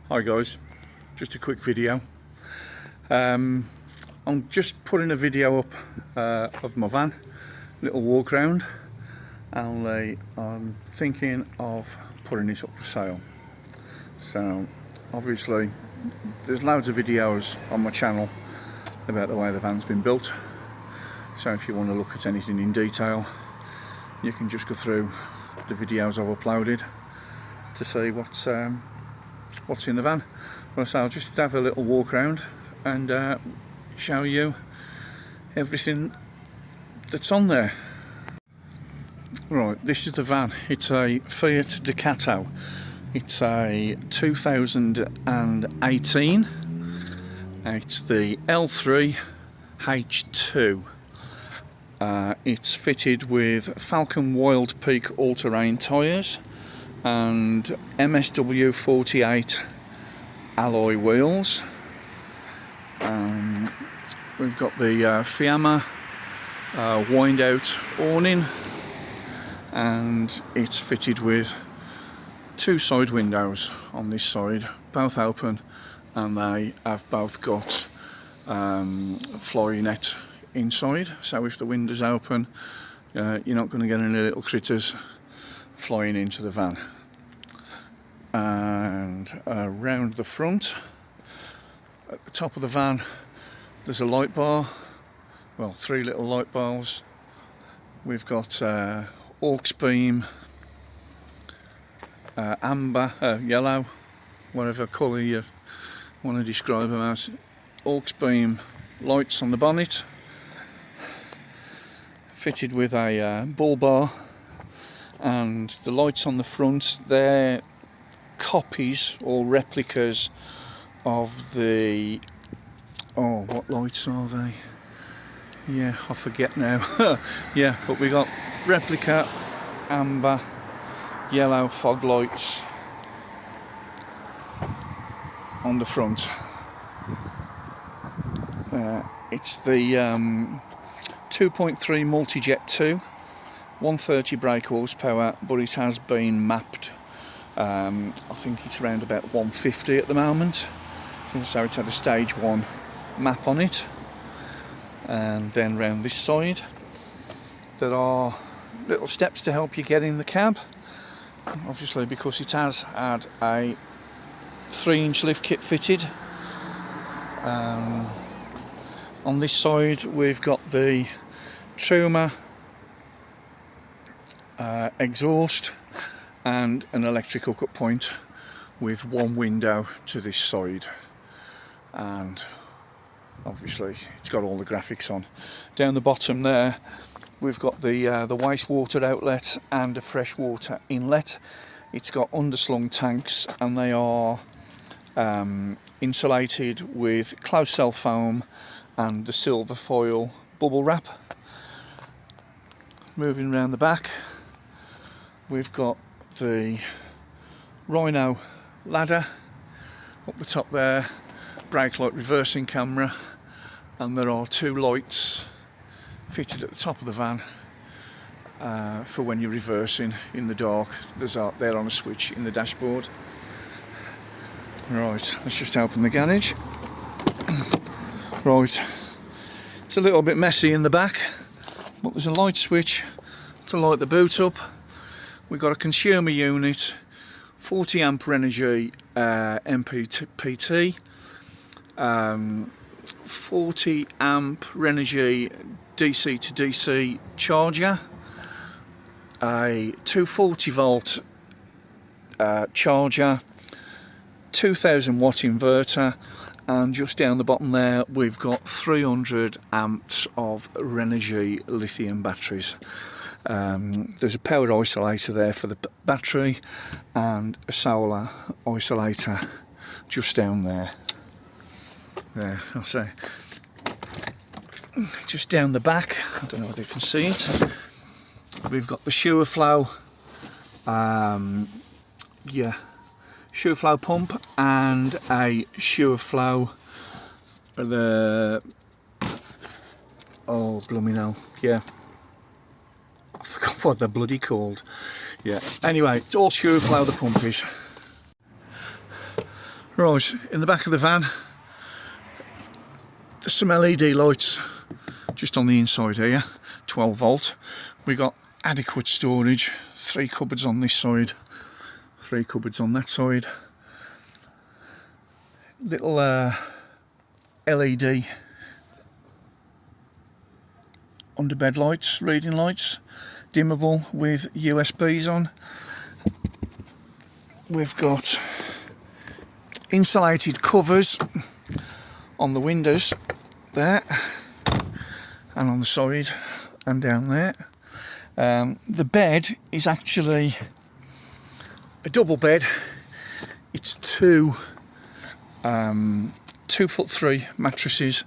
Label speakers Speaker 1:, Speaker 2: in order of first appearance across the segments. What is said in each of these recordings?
Speaker 1: Hi guys, just a quick video. I'm just putting a video up of my van, little walk around, and I'm thinking of putting it up for sale. So obviously there's loads of videos on my channel about the way the van's been built, so if you want to look at anything in detail you can just go through the videos I've uploaded to see what's in the van. Well, so I'll just have a little walk around and show you everything that's on there. Right, this is the van. It's a Fiat Ducato. It's a 2018. It's the L3 H2. It's fitted with Falcon Wild Peak all-terrain tyres and MSW 48 alloy wheels. We've got the Fiat wind out awning, and it's fitted with two side windows on this side, both open, and they have both got fly net inside, so if the windows open you're not going to get any little critters flying into the van. And around the front, at the top of the van, there's a light bar, well, three little light bars. We've got aux beam, amber, yellow, whatever colour you want to describe them as, aux beam lights on the bonnet, fitted with a bull bar, and the lights on the front, they're copies or replicas of the, oh, what lights are they? Yeah, I forget now. Yeah, but we got replica amber yellow fog lights on the front. It's the 2.3 multi-jet 2, 130 brake horsepower, but it has been mapped. I think it's around about 150 at the moment, so it's had a stage 1 map on it. And then round this side there are little steps to help you get in the cab, obviously because it has had a 3-inch lift kit fitted. On this side we've got the Truma exhaust and an electric hookup point with one window to this side, and obviously it's got all the graphics on. Down the bottom there we've got the wastewater outlet and a freshwater inlet. It's got underslung tanks, and they are insulated with closed cell foam and the silver foil bubble wrap. Moving around the back, we've got the Rhino ladder up the top there, brake light reversing camera, and there are two lights fitted at the top of the van for when you're reversing in the dark. They're on a switch in the dashboard. Right, let's just open the garage. Right, it's a little bit messy in the back, but there's a light switch to light the boot up. We've got a consumer unit, 40 amp Renogy MPPT, 40 amp Renogy DC to DC charger, a 240 volt charger, 2000 watt inverter, and just down the bottom there we've got 300 amps of Renogy lithium batteries. There's a power isolator there for the battery and a solar isolator just down there. There, I'll say. Just down the back, I don't know whether you can see it, we've got the Sure Flow, Sure Flow pump and a Sure Flow, oh blooming hell, yeah, I forgot what they're bloody called. Yeah, anyway, it's all Sure Flow the pump is. Right, in the back of the van, there's some LED lights just on the inside here, 12 volt. We got adequate storage, 3 cupboards on this side, 3 cupboards on that side. Little LED underbed lights, reading lights, dimmable with USBs on. We've got insulated covers on the windows there and on the side and down there. The bed is actually a double bed. It's 2'3" mattresses,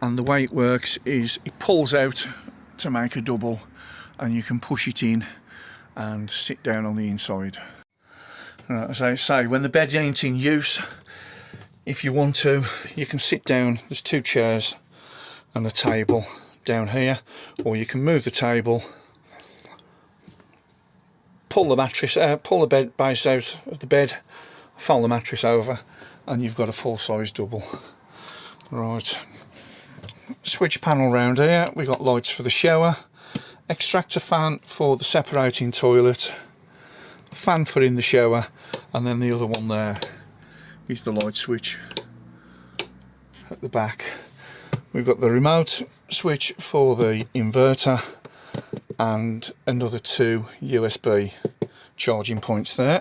Speaker 1: and the way it works is it pulls out to make a double, and you can push it in and sit down on the inside. Right, as I say, when the bed ain't in use, if you want to, you can sit down. There's 2 chairs and a table down here, or you can move the table, pull the mattress, pull the bed base out of the bed, fold the mattress over, and you've got a full-size double. Right, switch panel round here. We got lights for the shower, extractor fan for the separating toilet, fan for in the shower, and then the other one there is the light switch at the back. We've got the remote switch for the inverter and another 2 USB charging points there.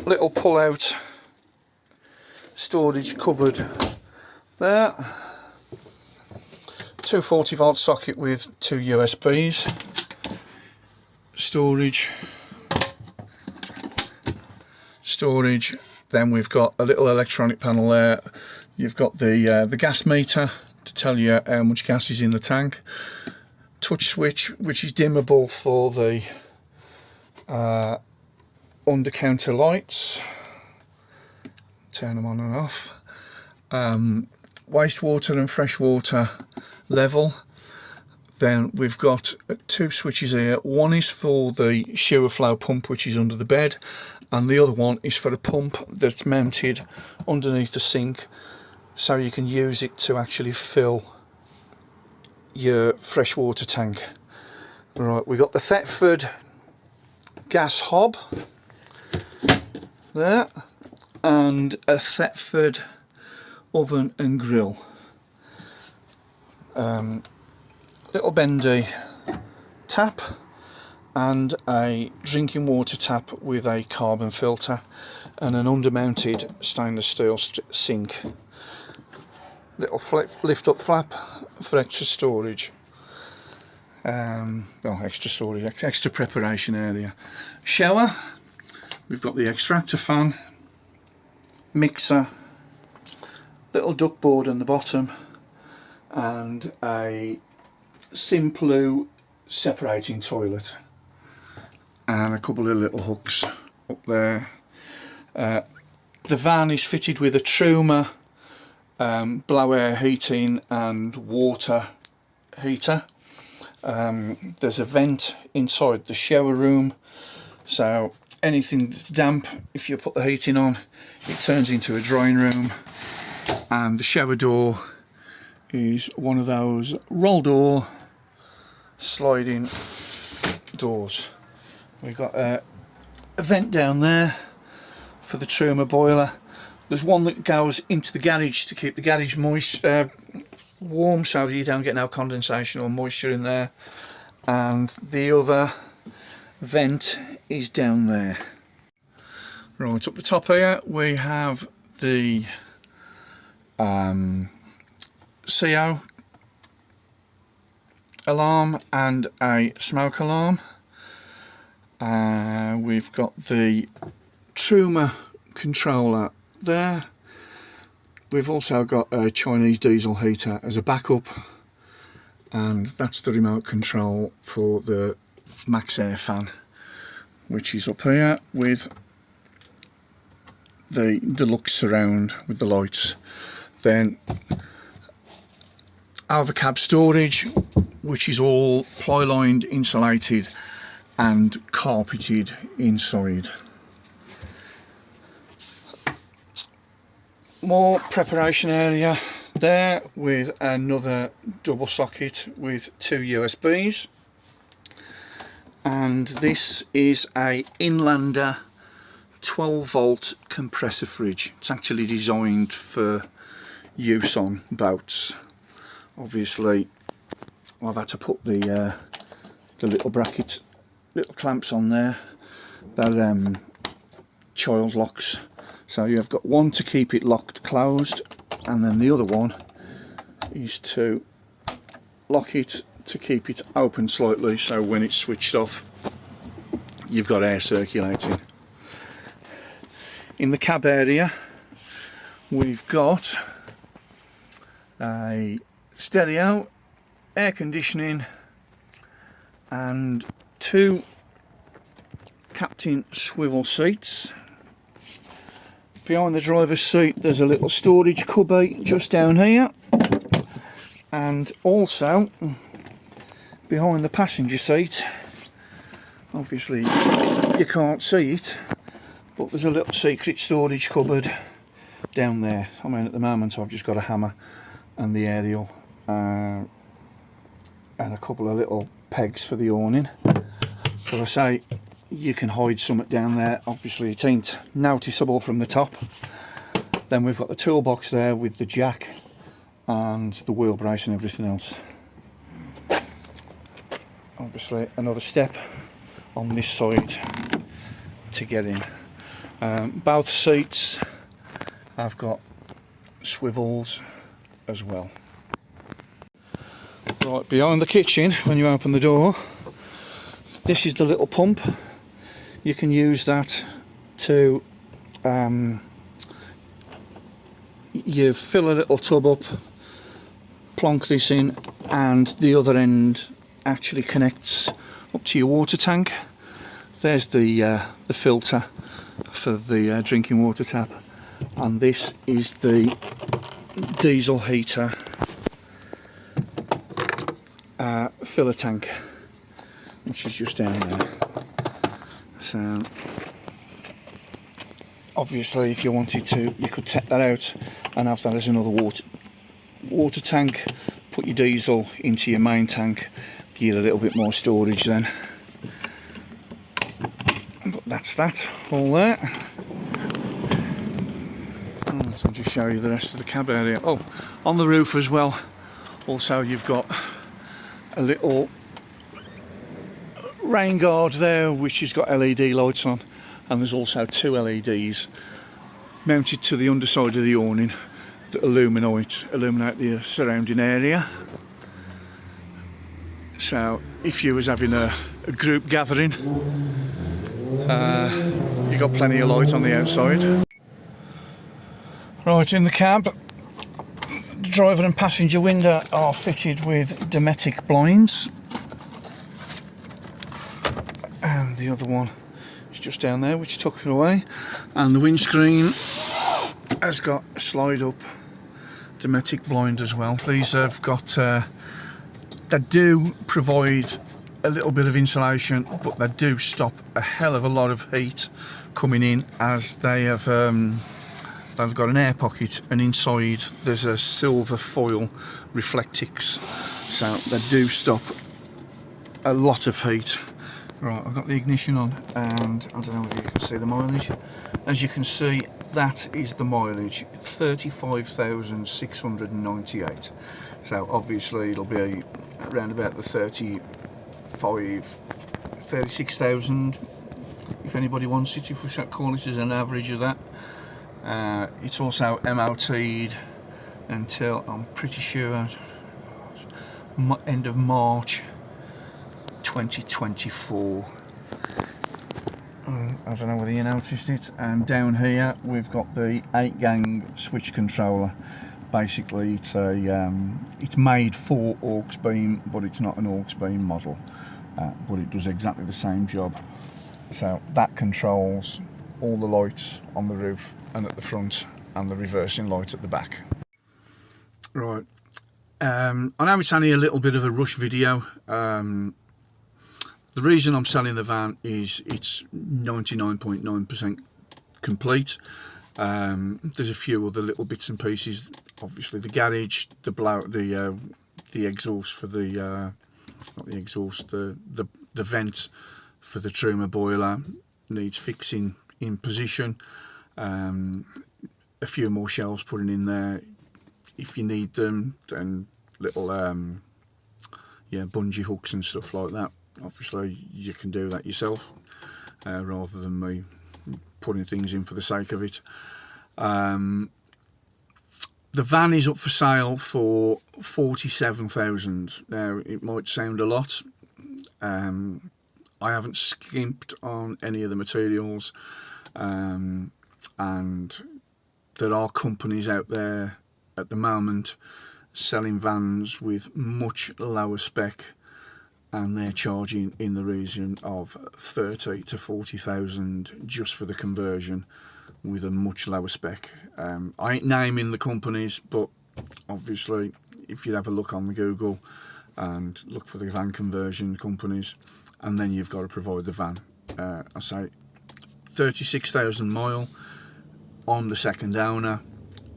Speaker 1: Little pull out storage cupboard there. 240 volt socket with 2 USBs. Storage. Then we've got a little electronic panel there. You've got the gas meter to tell you how much gas is in the tank. Touch switch, which is dimmable for the under counter lights. Turn them on and off. Wastewater and freshwater level. Then we've got 2 switches here. One is for the shower flow pump, which is under the bed, and the other one is for a pump that's mounted underneath the sink, so you can use it to actually fill your freshwater tank. Right, we've got the Thetford gas hob there, and a Thetford oven and grill. Little bendy tap and a drinking water tap with a carbon filter, and an undermounted stainless steel sink. Little lift up flap for extra storage. Extra preparation area. Shower. We've got the extractor fan, mixer, little duct board on the bottom, and a Simplu separating toilet, and a couple of little hooks up there. The van is fitted with a Truma blow air heating and water heater. There's a vent inside the shower room, so anything that's damp, if you put the heating on, it turns into a drying room. And the shower door is one of those roll door sliding doors. We've got a vent down there for the Truma boiler. There's one that goes into the garage to keep the garage moist, warm, so you don't get no condensation or moisture in there. And the other vent is down there. Right, up the top here we have the CO alarm and a smoke alarm. We've got the Truma controller there. We've also got a Chinese diesel heater as a backup, and that's the remote control for the Max Air fan, which is up here with the deluxe surround with the lights. Then overcab storage, which is all ply lined, insulated and carpeted inside. more preparation area there with another double socket with 2 USBs, and this is a Inlander 12 volt compressor fridge. It's actually designed for use on boats. Obviously I've had to put the little brackets, little clamps on there. They're child locks, so you've got one to keep it locked closed, and then the other one is to lock it to keep it open slightly, so when it's switched off you've got air circulating. In the cab area we've got a stereo, air conditioning, and 2 captain swivel seats. Behind the driver's seat there's a little storage cubby just down here, and also behind the passenger seat, obviously you can't see it, but there's a little secret storage cupboard down there. I mean, at the moment I've just got a hammer and the aerial and a couple of little pegs for the awning. So I say you can hide something down there. Obviously it ain't noticeable from the top. Then we've got the toolbox there with the jack and the wheel brace and everything else. Obviously another step on this side to get in. Both seats have got swivels as well. Right, behind the kitchen, when you open the door, this is the little pump. You can use that to you fill a little tub up, plonk this in, and the other end actually connects up to your water tank. There's the filter for the drinking water tap, and this is the diesel heater filler tank, which is just down there. So obviously if you wanted to, you could take that out and have that as another water tank, put your diesel into your main tank, give it a little bit more storage then. But that's that, all there. So I'll just show you the rest of the cab area. Oh, on the roof as well, also you've got a little rain guard there which has got LED lights on, and there's also 2 LEDs mounted to the underside of the awning that illuminate the surrounding area. So if you was having a group gathering, you got plenty of light on the outside. Right, in the cab, the driver and passenger window are fitted with Dometic blinds, and the other one is just down there which tucks it away, and the windscreen has got a slide up Dometic blind as well. These have got they do provide a little bit of insulation, but they do stop a hell of a lot of heat coming in, as they have they've got an air pocket, and inside there's a silver foil Reflectix, so they do stop a lot of heat. Right, I've got the ignition on, and I don't know if you can see the mileage. As you can see, that is the mileage, 35,698. So obviously it'll be around about the 36,000 if anybody wants it, if we should call it as an average of that. It's also MOT'd until, I'm pretty sure, end of March 2024. I don't know whether you noticed it. And down here we've got the 8-gang switch controller. Basically it's a it's made for aux beam, but it's not an aux beam model, but it does exactly the same job. So that controls all the lights on the roof and at the front, and the reversing light at the back. Right, I know it's only a little bit of a rush video. The reason I'm selling the van is it's 99.9% complete. There's a few other little bits and pieces. Obviously the garage, the exhaust for the not the exhaust, the vent for the Truma boiler needs fixing in position. A few more shelves putting in there if you need them, and little bungee hooks and stuff like that. Obviously you can do that yourself rather than me putting things in for the sake of it. The van is up for sale for 47,000. Now it might sound a lot. I haven't skimped on any of the materials, and there are companies out there at the moment selling vans with much lower spec, and they're charging in the region of 30 to 40,000 just for the conversion with a much lower spec. I ain't naming the companies, but obviously if you have a look on the Google and look for the van conversion companies, and then you've got to provide the van. I say 36,000 mile on the second owner,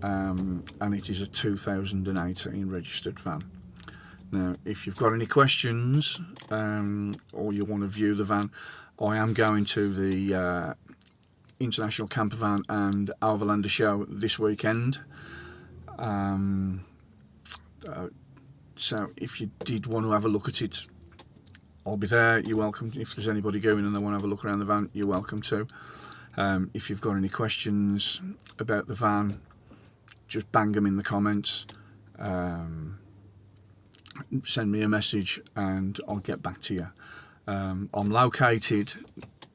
Speaker 1: and it is a 2018 registered van. Now if you've got any questions or you want to view the van, I am going to the International Camper Van and Overlander show this weekend, so if you did want to have a look at it, I'll be there. You're welcome. If there's anybody going and they want to have a look around the van, you're welcome to. If you've got any questions about the van, just bang them in the comments. Send me a message and I'll get back to you. I'm located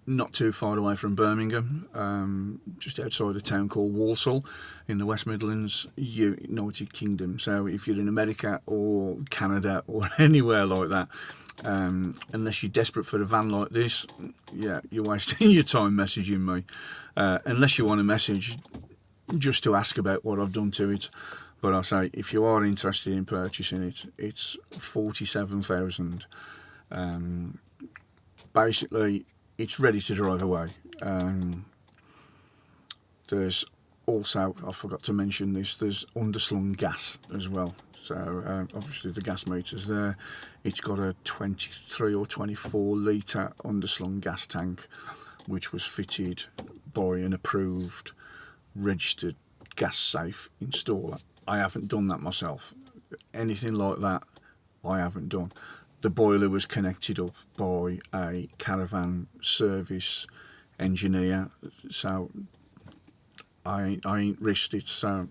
Speaker 1: not too far away from Birmingham, just outside a town called Walsall in the West Midlands, United Kingdom. So if you're in America or Canada or anywhere like that, unless you're desperate for a van like this, yeah, you're wasting your time messaging me, unless you want a message just to ask about what I've done to it. But I say, if you are interested in purchasing it, it's 47,000. Basically it's ready to drive away. There's also, I forgot to mention this, there's underslung gas as well. So obviously the gas meter's there. It's got a 23 or 24 litre underslung gas tank, which was fitted by an approved registered gas safe installer. I haven't done that myself. Anything like that I haven't done. The boiler was connected up by a caravan service engineer, so I ain't risked it. So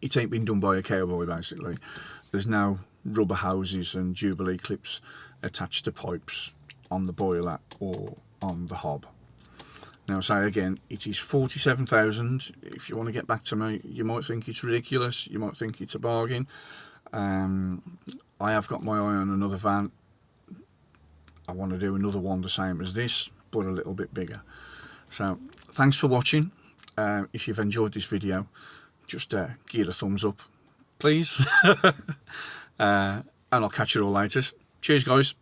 Speaker 1: it ain't been done by a cowboy basically. There's no rubber hoses and Jubilee clips attached to pipes on the boiler or on the hob. Now, say again, it is 47,000. If you want to get back to me, you might think it's ridiculous, you might think it's a bargain. I have got my eye on another van. I want to do another one the same as this, but a little bit bigger. So thanks for watching. If you've enjoyed this video, just give it a thumbs up, please. And I'll catch you all later. Cheers, guys.